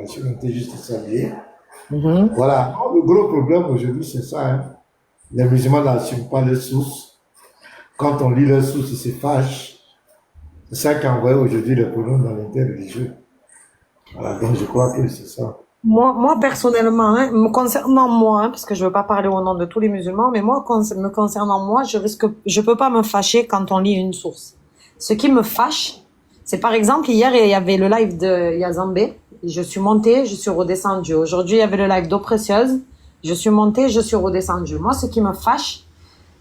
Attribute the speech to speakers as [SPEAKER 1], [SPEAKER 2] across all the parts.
[SPEAKER 1] je suis monté juste saluer. Voilà, le gros problème aujourd'hui, c'est ça. Hein. Les musulmans n'assument pas leurs sources. Quand on lit leurs sources, ils se fâchent. C'est ça qui envoie aujourd'hui les problèmes dans l'interreligieux. Voilà, donc je crois que c'est ça.
[SPEAKER 2] Moi personnellement, hein, me concernant moi, hein, parce que je veux pas parler au nom de tous les musulmans, mais moi, me concernant moi, je peux pas me fâcher quand on lit une source. Ce qui me fâche, c'est par exemple, hier, il y avait le live de Yazambé. Je suis montée, je suis redescendue. Aujourd'hui, il y avait le live d'Eau Précieuse. Je suis montée, je suis redescendue. Moi, ce qui me fâche,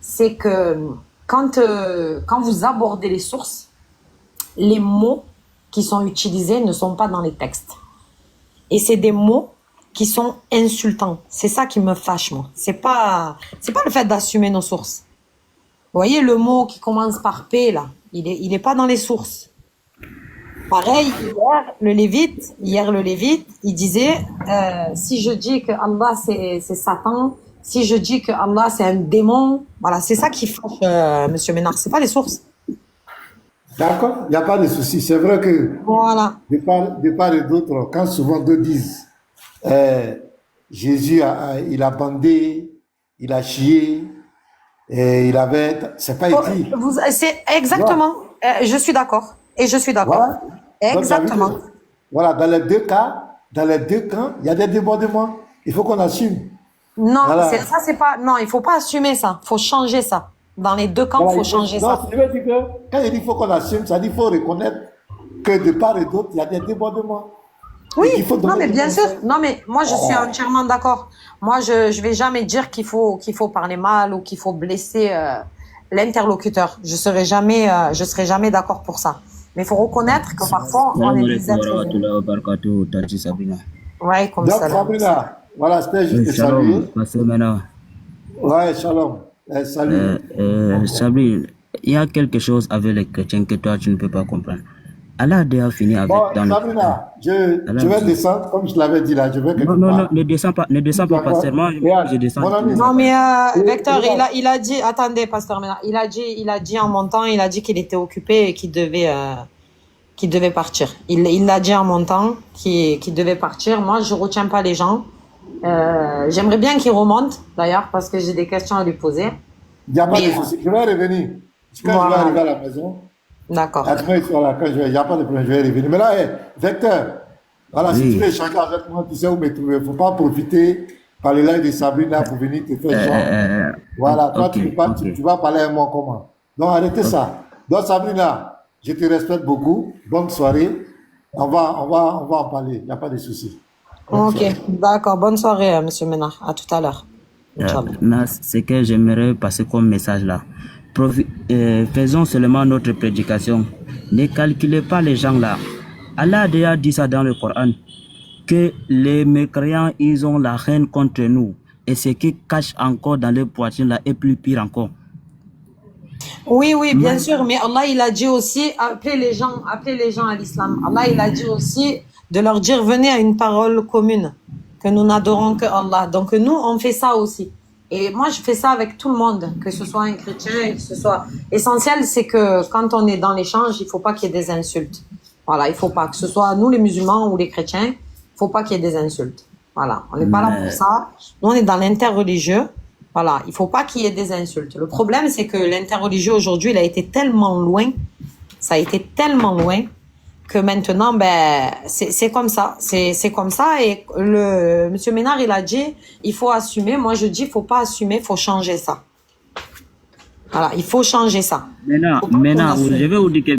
[SPEAKER 2] c'est que quand vous abordez les sources, les mots qui sont utilisés ne sont pas dans les textes. Et c'est des mots qui sont insultants. C'est ça qui me fâche, moi. C'est pas le fait d'assumer nos sources. Vous voyez, le mot qui commence par P, là, il est pas dans les sources. Pareil, hier, le Lévite, il disait, si je dis que Allah, c'est Satan, si je dis que Allah, c'est un démon, voilà, c'est ça qui fâche, Monsieur Ménard, c'est pas les sources.
[SPEAKER 1] D'accord, il n'y a pas de souci. C'est vrai que
[SPEAKER 2] Voilà.
[SPEAKER 1] de part et d'autre, quand souvent deux disent Jésus, il a bandé, il a chié, et il avait. C'est pas écrit.
[SPEAKER 2] C'est exactement. Je suis d'accord. Et je suis d'accord.
[SPEAKER 1] Voilà.
[SPEAKER 2] Exactement.
[SPEAKER 1] Donc, voilà, dans les deux cas, il y a des débordements. Il faut qu'on assume.
[SPEAKER 2] Non,
[SPEAKER 1] Voilà.
[SPEAKER 2] ça c'est pas. Non, il faut pas assumer ça. Faut changer ça. Dans les deux camps, il faut changer ça.
[SPEAKER 1] Non, je veux dire que quand il dit qu'il faut qu'on assume, ça dit qu'il faut reconnaître que de part et d'autre, il y a des débordements.
[SPEAKER 2] Oui, non mais bien sûr. Non mais moi je suis entièrement d'accord. Moi je vais jamais dire qu'il faut parler mal ou qu'il faut blesser l'interlocuteur. Je serai jamais d'accord pour ça. Mais il faut reconnaître que parfois on est des êtres humains. Ouais, comme ça.
[SPEAKER 1] Donc Sabrina, voilà, c'était juste saluer. Ouais, shalom. Salut.
[SPEAKER 3] Sabri, il y a quelque chose avec les chrétiens que toi tu ne peux pas comprendre. Allah a déjà fini avec
[SPEAKER 1] Sabrina, je vais descendre, comme je l'avais dit là, je vais quelque part.
[SPEAKER 3] Non, ne descends pas, pasteur. Moi, je descends.
[SPEAKER 2] Non, mais Vecteur, il a dit, attendez, pasteur Ménard, il a dit en montant, il a dit qu'il était occupé et qu'il devait partir. Il l'a dit en montant qu'il devait partir. Moi, je retiens pas les gens. J'aimerais bien qu'il remonte, d'ailleurs, parce que j'ai des questions à lui poser.
[SPEAKER 1] Il n'y a pas de souci. Je vais revenir. Quand je vais arriver à la maison.
[SPEAKER 2] D'accord.
[SPEAKER 1] Après, voilà, il n'y a pas de problème, je vais revenir. Mais là, Vecteur, voilà, si tu veux échanger avec moi, tu sais où me trouver. Il ne faut pas profiter par le live de Sabrina pour venir te faire genre. Voilà, toi, tu vas parler à moi comment. Donc, arrêtez ça. Donc, Sabrina, je te respecte beaucoup. Bonne soirée. On va en parler. Il n'y a pas de souci.
[SPEAKER 2] Ok, d'accord. Bonne soirée, Monsieur Ménard. À tout à l'heure.
[SPEAKER 3] Ce que j'aimerais passer comme message là. Faisons seulement notre prédication. Ne calculez pas les gens là. Allah a déjà dit ça dans le Coran, que les mécréants, ils ont la haine contre nous. Et ce qui cache encore dans les poitrines là est plus pire encore.
[SPEAKER 2] Oui, bien sûr, mais Allah, il a dit aussi, appelez les gens à l'islam. Allah, il a dit aussi de leur dire, venez à une parole commune, que nous n'adorons que Allah. Donc nous, on fait ça aussi. Et moi, je fais ça avec tout le monde, que ce soit un chrétien, que ce soit... Essentiel, c'est que quand on est dans l'échange, il faut pas qu'il y ait des insultes. Voilà, il faut pas, que ce soit nous les musulmans ou les chrétiens, il faut pas qu'il y ait des insultes. Voilà, on n'est pas là pour ça. Nous, on est dans l'interreligieux. Voilà, il faut pas qu'il y ait des insultes. Le problème, c'est que l'interreligieux aujourd'hui, il a été tellement loin, ça a été tellement loin, que maintenant, c'est comme ça. C'est comme ça. Et Monsieur Ménard, il a dit, il faut assumer. Moi, je dis, il faut pas assumer, il faut changer ça. Voilà, il faut changer ça.
[SPEAKER 3] Maintenant, je vais vous dire quelque